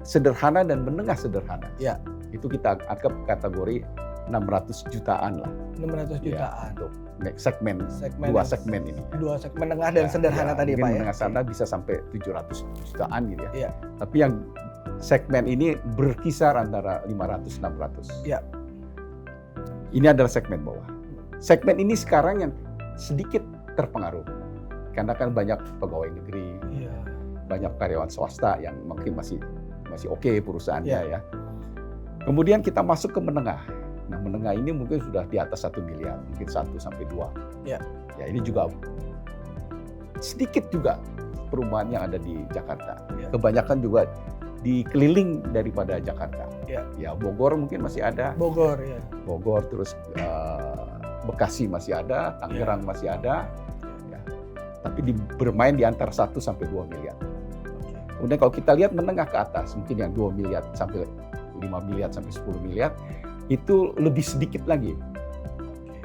Speaker 2: sederhana dan menengah sederhana.
Speaker 1: Ya.
Speaker 2: Itu kita anggap kategori 600 jutaan lah.
Speaker 1: 600 jutaan.
Speaker 2: Ya, untuk segmen dua segmen ini.
Speaker 1: Dua segmen menengah dan sederhana tadi Pak ya.
Speaker 2: Menengah sana bisa sampai 700 jutaan gitu ya.
Speaker 1: Iya.
Speaker 2: Tapi yang segmen ini berkisar antara 500-600.
Speaker 1: Iya.
Speaker 2: Ini adalah segmen bawah. Segmen ini sekarang yang sedikit terpengaruh. Karena kan banyak pegawai negeri, banyak karyawan swasta yang mungkin masih oke perusahaannya ya. Kemudian kita masuk ke menengah. Nah, menengah ini mungkin sudah di atas 1 miliar, mungkin 1 sampai 2.
Speaker 1: Ya.
Speaker 2: Ya, ini juga sedikit juga perubahan yang ada di Jakarta.
Speaker 1: Ya.
Speaker 2: Kebanyakan juga di keliling daripada Jakarta.
Speaker 1: Ya.
Speaker 2: Ya, Bogor mungkin masih ada.
Speaker 1: Bogor ya.
Speaker 2: Bogor, terus Bekasi masih ada, Tangerang masih ada. Ya. Tapi bermain di antara 1 sampai 2 miliar. Kemudian kalau kita lihat menengah ke atas, mungkin yang 2 miliar sampai 5 miliar sampai 10 miliar, itu lebih sedikit lagi.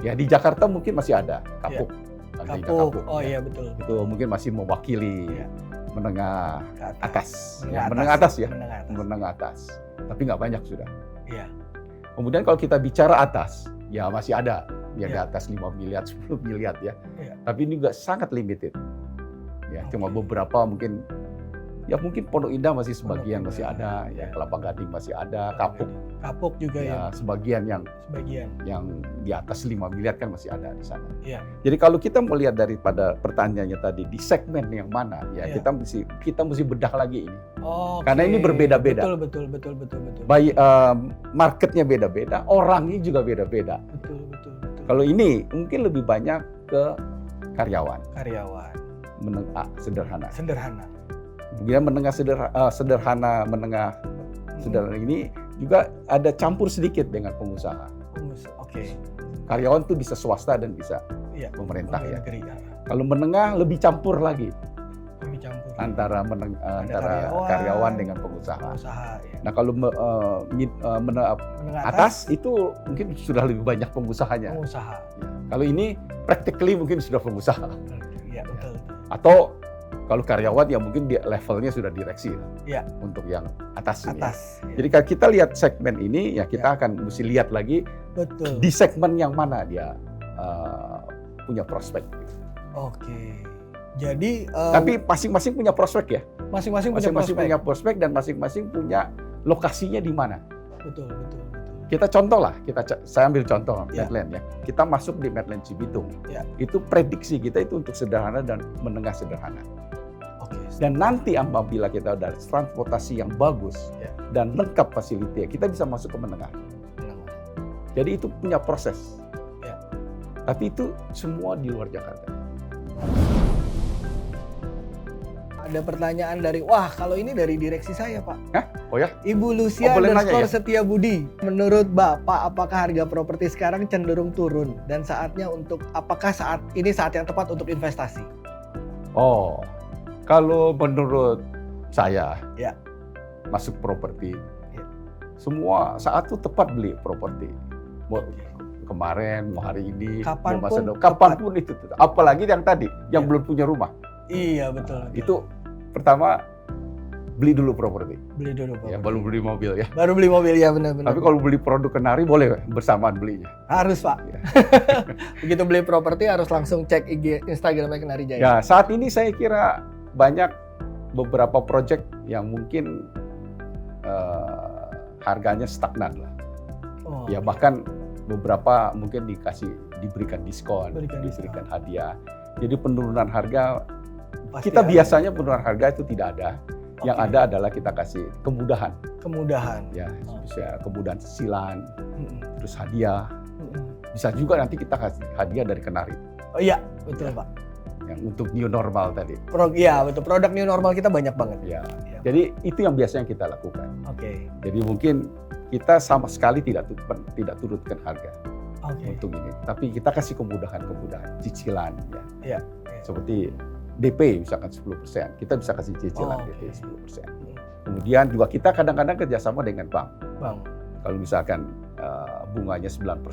Speaker 2: Ya di Jakarta mungkin masih ada Kapuk.
Speaker 1: Kapuk. Oh
Speaker 2: ya.
Speaker 1: Iya betul.
Speaker 2: Itu mungkin masih mewakili menengah atas.
Speaker 1: Menengah atas ya.
Speaker 2: Menengah atas. Tapi nggak banyak sudah.
Speaker 1: Iya.
Speaker 2: Kemudian kalau kita bicara atas, ya masih ada. Ya di atas 5 miliar, 10 miliar ya. Tapi ini juga sangat limited. Ya cuma beberapa mungkin. Ya mungkin Pondok Indah masih sebagian masih ada, ya Kelapa Gading masih ada,
Speaker 1: Kapuk juga ya.
Speaker 2: Sebagian yang di atas 5 miliar kan masih ada di sana.
Speaker 1: Ya.
Speaker 2: Jadi kalau kita melihat daripada pertanyaannya tadi di segmen yang mana, ya kita mesti bedah lagi ini. Karena ini berbeda-beda.
Speaker 1: Betul.
Speaker 2: Marketnya beda-beda, orangnya juga beda-beda.
Speaker 1: Betul.
Speaker 2: Kalau ini mungkin lebih banyak ke karyawan. Menengah sederhana. Kemudian menengah sederhana ini juga ada campur sedikit dengan pengusaha.
Speaker 1: Oke.
Speaker 2: Karyawan tuh bisa swasta dan bisa pemerintah ya. Kalau menengah lebih campur lagi
Speaker 1: Lebih campur.
Speaker 2: antara karyawan dengan pengusaha.
Speaker 1: Ya.
Speaker 2: Nah kalau menengah atas itu mungkin sudah lebih banyak pengusahanya.
Speaker 1: Pengusaha.
Speaker 2: Ya. Kalau ini practically mungkin sudah pengusaha.
Speaker 1: Iya, betul.
Speaker 2: Atau kalau karyawan ya mungkin levelnya sudah direksi
Speaker 1: ya.
Speaker 2: Untuk yang atas ini.
Speaker 1: Ya.
Speaker 2: Jadi kalau kita lihat segmen ini ya kita akan mesti lihat lagi
Speaker 1: betul.
Speaker 2: Di segmen yang mana dia punya prospek.
Speaker 1: Oke. Jadi
Speaker 2: tapi masing-masing punya prospek ya.
Speaker 1: Masing-masing
Speaker 2: punya prospek dan masing-masing punya lokasinya di mana.
Speaker 1: Betul.
Speaker 2: Kita contoh lah, saya ambil contoh Medland ya. Kita masuk di Medland Cibitung.
Speaker 1: Ya.
Speaker 2: Itu prediksi kita itu untuk sederhana dan menengah sederhana.
Speaker 1: Oke.
Speaker 2: Dan nanti apabila kita ada transportasi yang bagus dan lengkap fasilitasnya, kita bisa masuk ke menengah. Jadi itu punya proses.
Speaker 1: Ya.
Speaker 2: Tapi itu semua di luar Jakarta.
Speaker 1: Ada pertanyaan kalau ini dari direksi saya, Pak.
Speaker 2: Hah? Oh ya?
Speaker 1: Ibu Lucia
Speaker 2: ya?
Speaker 1: Setia Budi. Menurut Bapak, apakah harga properti sekarang cenderung turun? Dan apakah saat ini saat yang tepat untuk investasi?
Speaker 2: Oh, kalau menurut saya, masuk properti, semua saat itu tepat beli properti. Mau kemarin, mau hari ini, kapanpun itu. Apalagi yang tadi, yang belum punya rumah.
Speaker 1: Iya, betul.
Speaker 2: Itu pertama beli dulu properti.
Speaker 1: Ya,
Speaker 2: baru beli mobil ya.
Speaker 1: Baru beli mobil ya, benar-benar.
Speaker 2: Tapi kalau beli produk Kenari boleh bersamaan belinya.
Speaker 1: Harus, Pak. Ya. Begitu beli properti harus langsung cek IG Instagramnya Kenari Jaya.
Speaker 2: Ya, saat ini saya kira banyak beberapa proyek yang mungkin harganya stagnan lah. Ya bahkan beberapa mungkin diberikan diskon, diberikan hadiah. Jadi penurunan harga kita biasanya penurunan harga itu tidak ada. Yang ada adalah kita kasih kemudahan. Ya, bisa kemudahan cicilan, terus hadiah. Bisa juga nanti kita kasih hadiah dari Kenari.
Speaker 1: Oh iya, betul Pak.
Speaker 2: Yang untuk new normal tadi.
Speaker 1: Iya betul, produk new normal kita banyak banget.
Speaker 2: Ya. Jadi itu yang biasanya kita lakukan.
Speaker 1: Oke.
Speaker 2: Jadi mungkin kita sama sekali tidak turunkan harga untuk ini, tapi kita kasih kemudahan cicilan ya. Seperti DP misalkan 10%, kita bisa kasih cicilan DP 10%. Kemudian juga kita kadang-kadang kerjasama dengan bank. Kalau misalkan bunganya 9%,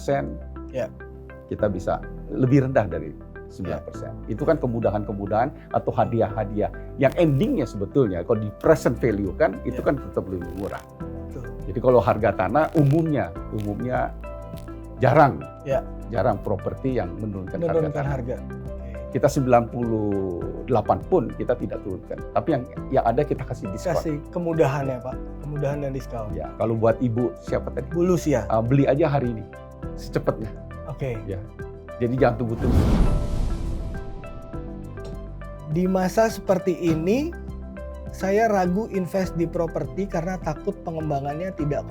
Speaker 2: kita bisa lebih rendah dari 9%. Itu kan kemudahan-kemudahan atau hadiah-hadiah yang endingnya sebetulnya kalau di present value kan itu kan tetap lebih murah. Jadi kalau harga tanah umumnya jarang properti yang menurunkan harga. Kita 98 pun kita tidak turunkan. Tapi yang ada kita kasih diskon.
Speaker 1: Kasih kemudahan ya Pak, kemudahan dan diskon.
Speaker 2: Ya, kalau buat ibu siapa tadi?
Speaker 1: Bu Lucia.
Speaker 2: Beli aja hari ini, secepatnya.
Speaker 1: Oke.
Speaker 2: Ya, jadi jangan tunggu-tunggu.
Speaker 1: Di masa seperti ini, saya ragu invest di properti karena takut pengembangnya tidak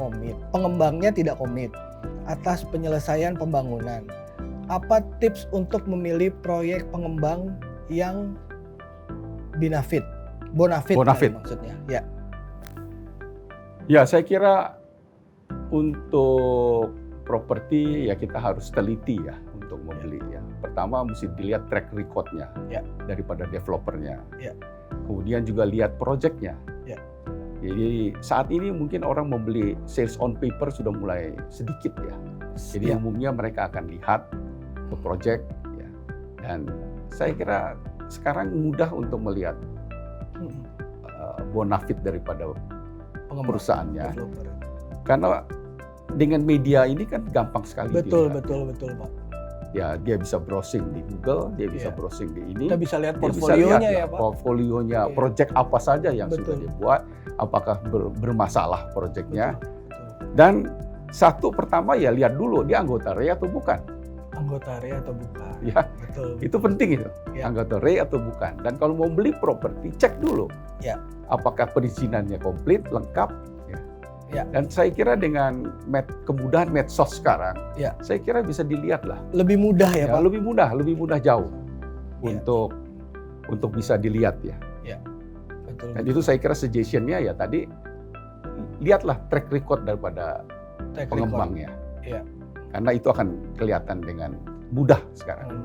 Speaker 1: komit atas penyelesaian pembangunan. Apa tips untuk memilih proyek pengembang yang bonafit maksudnya? Ya.
Speaker 2: Ya, saya kira untuk properti ya kita harus teliti ya untuk membeli ya. Pertama mesti dilihat track record-nya daripada developernya. Kemudian juga lihat project-nya. Jadi saat ini mungkin orang membeli sales on paper sudah mulai sedikit ya. Jadi umumnya mereka akan lihat ke project ya. Dan saya kira sekarang mudah untuk melihat bonafit daripada perusahaannya. Karena dengan media ini kan gampang sekali
Speaker 1: Betul Pak.
Speaker 2: Ya, dia bisa browsing di Google, dia bisa browsing di ini.
Speaker 1: Kita bisa lihat portfolionya ya Pak.
Speaker 2: Portfolionya, project apa saja yang sudah dibuat, apakah bermasalah projectnya. Dan satu pertama ya lihat dulu dia anggota REI atau bukan. Ya, betul. Itu penting itu. Anggota REI atau bukan. Dan kalau mau beli properti cek dulu. Apakah perizinannya komplit, lengkap. Dan saya kira dengan kemudahan medsos sekarang, saya kira bisa dilihat lah.
Speaker 1: Lebih mudah ya Pak?
Speaker 2: Lebih mudah jauh untuk bisa dilihat ya.
Speaker 1: Betul.
Speaker 2: Dan itu saya kira suggestion-nya ya tadi, lihatlah track record daripada pengembangnya. Karena itu akan kelihatan dengan mudah sekarang.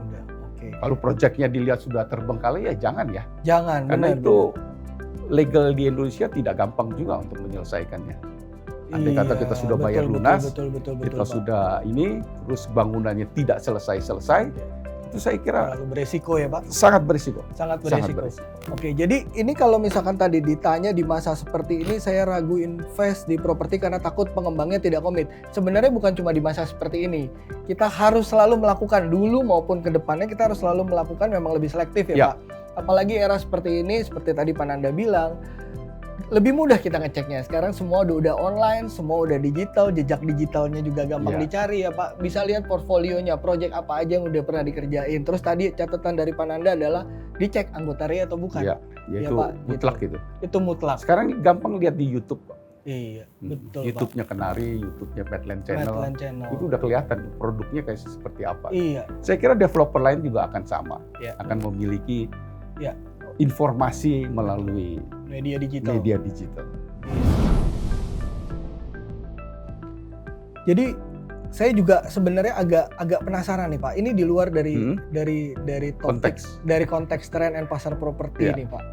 Speaker 2: Kalau proyeknya dilihat sudah terbengkalai ya jangan ya.
Speaker 1: Jangan,
Speaker 2: Karena
Speaker 1: benar,
Speaker 2: itu legal di Indonesia tidak gampang juga untuk menyelesaikannya. Andai kata kita sudah bayar lunas, kita sudah ini, terus bangunannya tidak selesai-selesai, itu saya kira
Speaker 1: terlalu beresiko ya Pak?
Speaker 2: Sangat berisiko.
Speaker 1: Sangat berisiko. Oke, jadi ini kalau misalkan tadi ditanya di masa seperti ini saya ragu invest di properti karena takut pengembangnya tidak komit. Sebenarnya bukan cuma di masa seperti ini. Kita harus selalu melakukan dulu maupun ke depannya kita harus selalu melakukan memang lebih selektif ya Pak. Apalagi era seperti ini, seperti tadi Pak Nanda bilang, lebih mudah kita ngeceknya. Sekarang semua udah online, semua udah digital, jejak digitalnya juga gampang dicari ya Pak. Bisa lihat portfolionya, project apa aja yang udah pernah dikerjain. Terus tadi catatan dari Pak Nanda adalah dicek anggota RIA atau bukan.
Speaker 2: Iya, ya itu Pak, mutlak gitu.
Speaker 1: Itu mutlak.
Speaker 2: Sekarang gampang lihat di YouTube Pak.
Speaker 1: Iya, betul
Speaker 2: YouTube-nya
Speaker 1: Pak.
Speaker 2: Kenari, YouTube-nya Medland Channel.
Speaker 1: Channel.
Speaker 2: Itu udah kelihatan produknya kayak seperti apa.
Speaker 1: Iya.
Speaker 2: Saya kira developer lain juga akan sama. Akan memiliki informasi melalui
Speaker 1: media digital. Jadi saya juga sebenarnya agak penasaran nih Pak. Ini di luar dari topik, dari konteks tren and pasar properti nih Pak.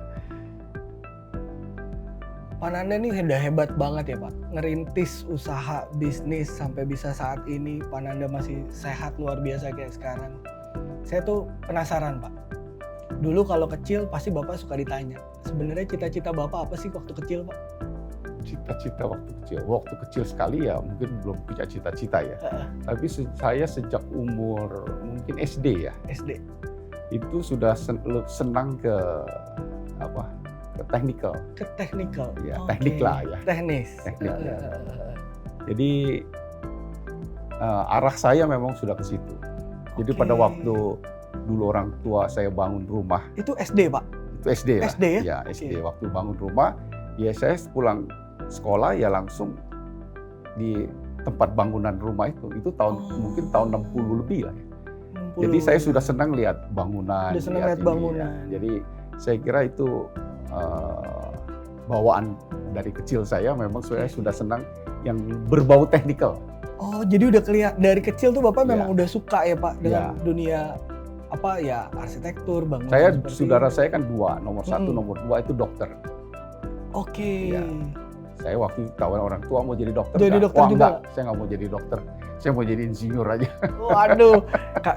Speaker 1: Pak Nanda nih udah hebat banget ya Pak. Ngerintis usaha bisnis sampai bisa saat ini. Pak Nanda masih sehat luar biasa kayak sekarang. Saya tuh penasaran Pak. Dulu kalau kecil pasti Bapak suka ditanya, sebenarnya cita-cita Bapak apa sih waktu kecil Pak?
Speaker 2: Cita-cita waktu kecil sekali ya mungkin belum punya cita-cita ya. Tapi saya sejak umur mungkin SD ya.
Speaker 1: SD.
Speaker 2: Itu sudah senang ke technical.
Speaker 1: Ke technical.
Speaker 2: Ya, teknik lah ya.
Speaker 1: Teknis.
Speaker 2: Teknik. Jadi arah saya memang sudah ke situ. Jadi pada waktu dulu orang tua saya bangun rumah.
Speaker 1: Itu SD Pak?
Speaker 2: Itu SD lah.
Speaker 1: SD ya?
Speaker 2: Ya SD. Waktu bangun rumah, ya saya pulang sekolah ya langsung di tempat bangunan rumah itu. Itu mungkin tahun 60 lebih lah. 60. Jadi saya sudah senang lihat bangunan.
Speaker 1: Sudah senang lihat bangunan.
Speaker 2: Ya. Jadi saya kira itu bawaan dari kecil saya memang saya sudah senang yang berbau teknikal.
Speaker 1: Oh, jadi udah kelihatan dari kecil tuh Bapak memang udah suka ya Pak dengan dunia arsitektur, bangunan.
Speaker 2: Saudara saya kan dua, nomor satu, nomor dua itu dokter.
Speaker 1: Oke.
Speaker 2: Ya. Saya waktu tawaran orang tua mau jadi dokter.
Speaker 1: Jadi dokter juga?
Speaker 2: Enggak, saya nggak mau jadi dokter. Saya mau jadi insinyur aja.
Speaker 1: Waduh,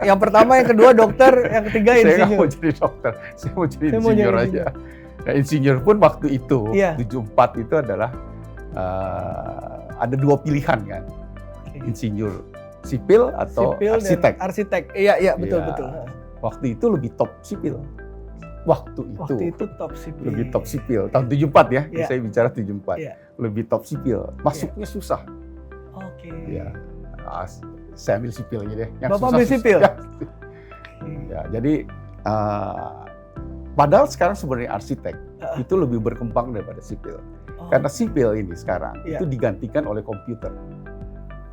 Speaker 1: yang pertama, yang kedua dokter, yang ketiga insinyur.
Speaker 2: Saya nggak mau jadi dokter, saya mau jadi insinyur aja. Nah, insinyur pun waktu itu, 74 itu adalah ada dua pilihan kan. Insinyur sipil atau arsitek.
Speaker 1: Arsitek, iya betul.
Speaker 2: Waktu itu lebih top sipil. Waktu
Speaker 1: itu top sipil.
Speaker 2: Lebih top sipil. Tahun 74 ya, saya bicara 74. Lebih top sipil. Masuknya susah.
Speaker 1: Oke.
Speaker 2: Ya, saya ambil sipil aja deh. Yang
Speaker 1: Bapak ambil sipil?
Speaker 2: Ya, jadi padahal sekarang sebenarnya arsitek itu lebih berkembang daripada sipil. Karena sipil ini sekarang itu digantikan oleh komputer.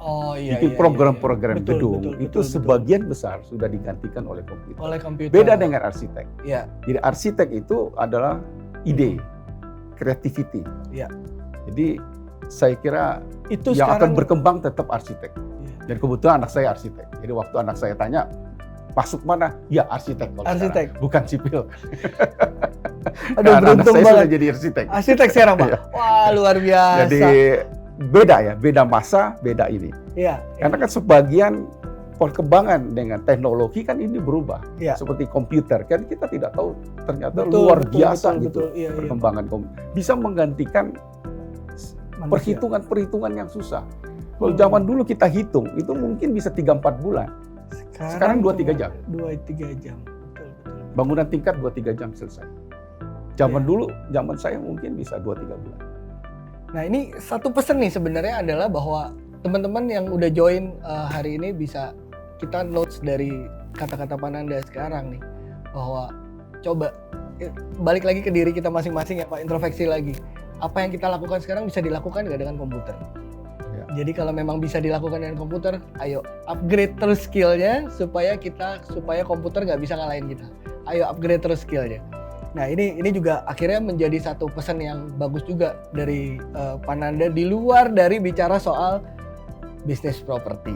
Speaker 1: Oh iya.
Speaker 2: Itu program-program gedung itu sebagian besar sudah digantikan oleh komputer. Beda dengan arsitek.
Speaker 1: Iya.
Speaker 2: Jadi arsitek itu adalah ide, creativity.
Speaker 1: Iya.
Speaker 2: Jadi saya kira
Speaker 1: itu
Speaker 2: yang
Speaker 1: sekarang
Speaker 2: akan berkembang tetap arsitek. Dan kebetulan anak saya arsitek. Jadi waktu anak saya tanya masuk mana? Ya arsitek.
Speaker 1: Arsitek.
Speaker 2: Bukan sipil.
Speaker 1: Aduh,
Speaker 2: anak saya
Speaker 1: banget.
Speaker 2: sudah jadi arsitek.
Speaker 1: Arsitek sekarang Pak. Wah luar biasa.
Speaker 2: Jadi beda masa, beda ini.
Speaker 1: Iya.
Speaker 2: Karena kan sebagian perkembangan dengan teknologi kan ini berubah. Seperti komputer kan kita tidak tahu ternyata luar biasa perkembangan bisa menggantikan perhitungan yang susah. Kalau zaman dulu kita hitung itu mungkin bisa 3-4 bulan. Sekarang 2-3 jam.
Speaker 1: 2-3 jam. Betul.
Speaker 2: Bangunan tingkat 2-3 jam selesai. Zaman dulu, zaman saya mungkin bisa 2-3 bulan.
Speaker 1: Nah ini satu pesan nih sebenarnya adalah bahwa teman-teman yang udah join hari ini bisa kita notes dari kata-kata Pak Nanda sekarang nih. Bahwa coba balik lagi ke diri kita masing-masing ya Pak, introspeksi lagi. Apa yang kita lakukan sekarang bisa dilakukan nggak dengan komputer? Jadi kalau memang bisa dilakukan dengan komputer, ayo upgrade terus skillnya supaya komputer nggak bisa ngalahin kita. Ayo upgrade terus skillnya. Nah ini juga akhirnya menjadi satu pesan yang bagus juga dari Pak Nanda di luar dari bicara soal bisnis properti.